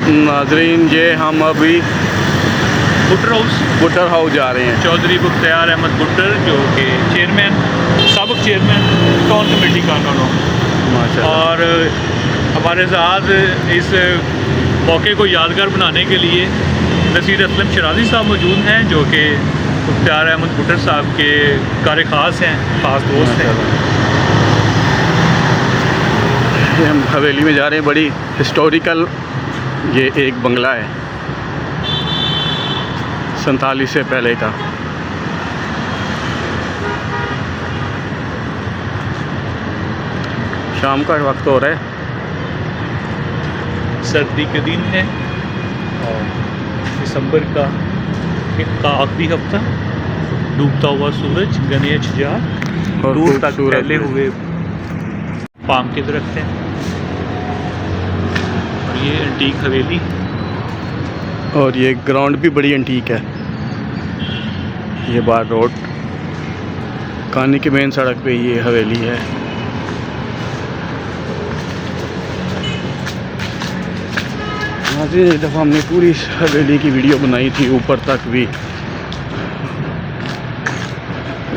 नाजरीन, ये हम अभी बुटर हाउस जा रहे हैं। चौधरी मुख्तार अहमद बुटर, जो कि चेयरमैन, साबिक चेयरमैन टाउन कमेटी कानूनों, माशाअल्लाह। और हमारे साथ इस मौके को यादगार बनाने के लिए नसीर असलम शराजी साहब मौजूद हैं, जो कि मुख्तार अहमद बुटर साहब के कार ख़ास हैं, ख़ास दोस्त हैं। ये हम हवेली में जा रहे हैं, बड़ी हिस्टोरिकल ये एक बंगला है 47 से पहले का। शाम का वक्त हो रहा है, सर्दी के दिन है और दिसंबर का आखिरी हफ्ता, डूबता हुआ सूरज, घने अशजार और दूर तक खूबसूरत फैले हुए पाम के दरख्त हैं। और ये एंटीक हवेली, और ये ग्राउंड भी बड़ी एंटीक है। ये बार रोड कानी की मेन सड़क पे ये हवेली है। एक दफ़ा हमने पूरी हवेली की वीडियो बनाई थी, ऊपर तक भी।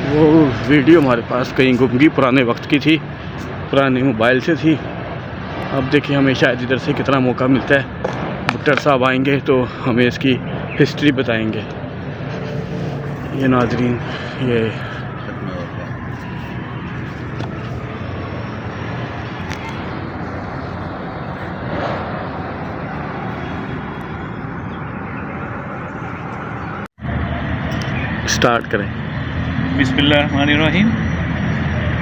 वो वीडियो हमारे पास कहीं गुम गई, पुराने वक्त की थी, पुराने मोबाइल से थी। अब देखिए हमें शायद इधर से कितना मौका मिलता है। बुटर साहब आएंगे तो हमें इसकी हिस्ट्री बताएंगे। ये नाजरीन, ये स्टार्ट करें। बिस्मिल्लाहिर्रहमानिर्रहीम।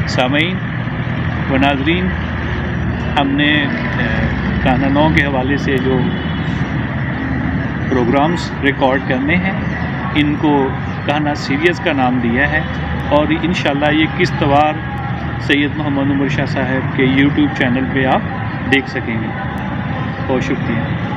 सामीन व नाज़रीन, हमने कानूनों के हवाले से जो प्रोग्राम्स रिकॉर्ड करने हैं, इनको कहना सीरियस का नाम दिया है, और इंशाल्लाह ये किश्तवार सैयद मोहम्मद उमर शाह साहब के यूट्यूब चैनल पे आप देख सकेंगे। बहुत शुक्रिया।